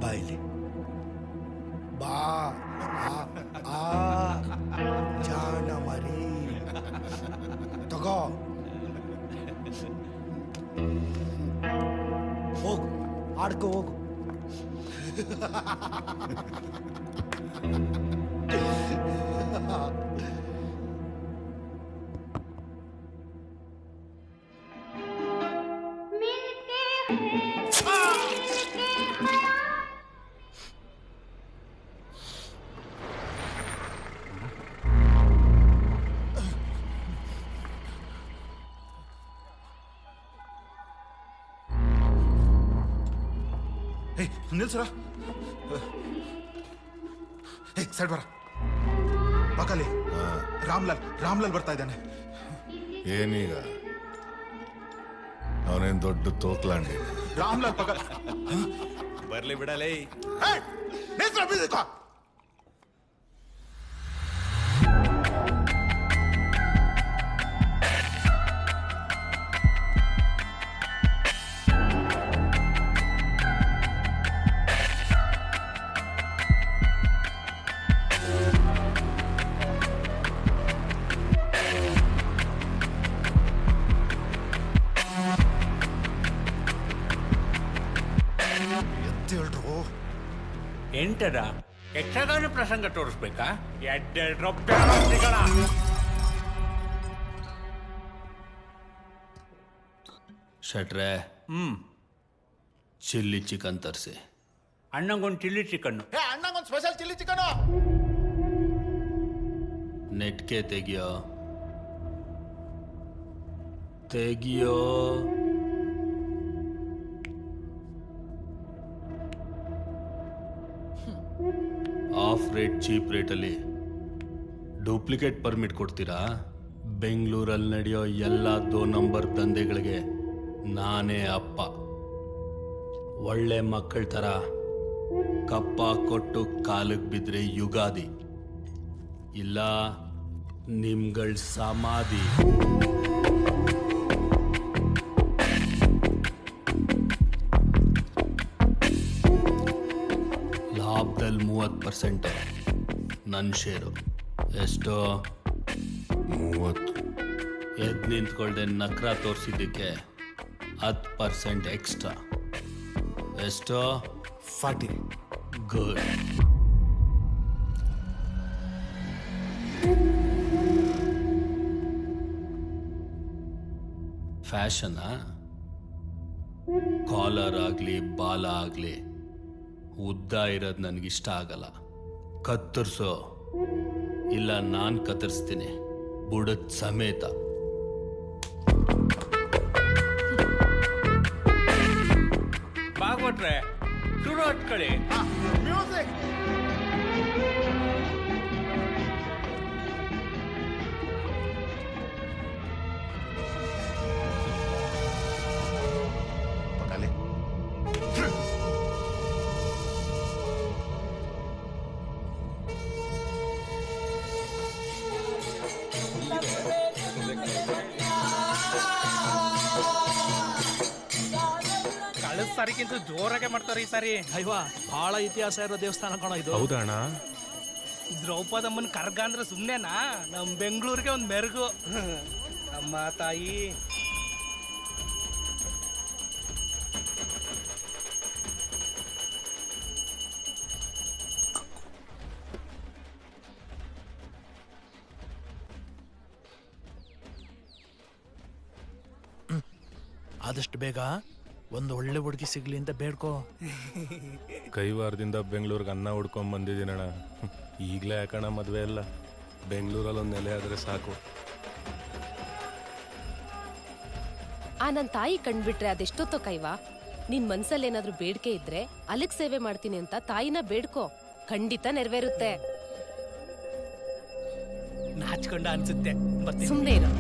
ಬಾಯಿಲಿ ಬಾ ಜಾಣ ಮರಿ ತಗೋ ಹೋಗು ಆಡ್ಕೋ ಹೋಗು ನಿಲ್ಸರ ಸೈಡ್ ಬರ ಪಕ್ಕಲ್ಲಿ ರಾಮ್ಲಾಲ್ ಬರ್ತಾ ಇದ್ದಾನೆ. ಏನೀಗ ಅವನೇನ್ ದೊಡ್ಡ ತೋಕ್ಲಾಂಡಿ. ರಾಮ್ಲಾಲ್ ಪಕ್ಕ ಬರ್ಲಿ ಬಿಡಲೇ. ಎಂಟದ ಯಕ್ಷಗಾನ ಪ್ರಸಂಗ ತೋರಿಸ್ಬೇಕಾ? ಶಟ್ರೆ ಚಿಲ್ಲಿ ಚಿಕನ್ ತರಿಸಿ. ಅಣ್ಣಂಗೊಂದು ಚಿಲ್ಲಿ ಚಿಕನ್. ಅಣ್ಣಂಗೊಂದು ಸ್ಪೆಷಲ್ ಚಿಲ್ಲಿ ಚಿಕನ್. ನೆಟ್ಗೆ ತೆಗಿಯೋ ತೆಗಿಯೋ. ಆಫ್ ರೇಟ್ ಚೀಪ್ ರೇಟಲ್ಲಿ ಡೂಪ್ಲಿಕೇಟ್ ಪರ್ಮಿಟ್ ಕೊಡ್ತೀರಾ? ಬೆಂಗಳೂರಲ್ಲಿ ನಡೆಯೋ ಎಲ್ಲ 2 ನಂಬರ್ ದಂಧೆಗಳಿಗೆ ನಾನೇ ಅಪ್ಪ. ಒಳ್ಳೆ ಮಕ್ಕಳ ಥರ ಕಪ್ಪ ಕೊಟ್ಟು ಕಾಲಿಗೆ ಬಿದ್ದರೆ ಯುಗಾದಿ, ಇಲ್ಲ ನಿಮ್ಗಳ ಸಮಾಧಿ. ಲಾಭದಲ್ಲಿ 30% ನನ್ನ ಶೇರು. ಎಷ್ಟೋ? 30. ಎದ್ದು ನಿಂತ್ಕೊಳ್ದೆ ನಕ್ರ ತೋರಿಸಿದ್ದಕ್ಕೆ 10% ಎಕ್ಸ್ಟ್ರಾ. ಎಷ್ಟೋ? 40. ಗುಡ್. ಫ್ಯಾಷನಾ? ಕಾಲರ್ ಆಗಲಿ ಬಾಲ ಆಗಲಿ ಉದ್ದ ಇರೋದು ನನಗಿಷ್ಟ ಆಗಲ್ಲ. ಕತ್ತರಿಸೋ, ಇಲ್ಲ ನಾನು ಕತ್ತರಿಸ್ತೀನಿ ಬುಡದ ಸಮೇತ. ಭಾಗವಟ್ರೆ ಶುರು ಹಚ್ಕೊಳ್ಳಿ. ಮ್ಯೂಸಿಕ್. ಸಾರಿಗಿಂತ ಜೋರಾಗೆ ಮಾಡ್ತಾರೆ ಈ ಸಾರಿ. ಅಯ್ಯವಾ, ಬಹಳ ಇತಿಹಾಸ ಇರೋ ದೇವಸ್ಥಾನ ಕಣ ಇದು. ಹೌದಣ್ಣ. ದ್ರೌಪದಮ್ಮನ್ ಕರ್ಗ ಅಂದ್ರೆ ಸುಮ್ನೆನಾ? ನಮ್ ಬೆಂಗಳೂರಿಗೆ ಒಂದ್ ಮೆರುಗು. ನಮ್ಮ ತಾಯಿ ಆದಷ್ಟು ಬೇಗ ಒಂದು ಒಳ್ಳೆ ಹುಡುಗಿ ಸಿಗ್ಲಿ ಅಂತ ಬೇಡ್ಕೋ. ಕೈವಾರದಿಂದ ಬೆಂಗಳೂರಿಗೆ ಅನ್ನ ಹುಡ್ಕೊಂಡ್ ಬಂದಿದ್ದೀನಣ್ಣ. ಈಗಲೇ ಯಾಕಣ್ಣ ಮದುವೆ ಎಲ್ಲ? ಬೆಂಗಳೂರಲ್ಲಿ ಒಂದು ನೆಲೆ ಆದ್ರೆ ಸಾಕು. ನನ್ನ ತಾಯಿ ಕಂಡ್ಬಿಟ್ರೆ ಅದೆಷ್ಟೊತ್ತೋ ಕೈವಾ. ನಿನ್ ಮನ್ಸಲ್ಲಿ ಏನಾದ್ರೂ ಬೇಡಿಕೆ ಇದ್ರೆ ಅಲ್ಲಿಗ್ ಸೇವೆ ಮಾಡ್ತೀನಿ ಅಂತ ತಾಯಿನ ಬೇಡ್ಕೋ, ಖಂಡಿತ ನೆರವೇರುತ್ತೆ. ನಾಚ್ಕೊಂಡ ಅನ್ಸುತ್ತೆ. ಸುಮ್ನೆ ಇರು.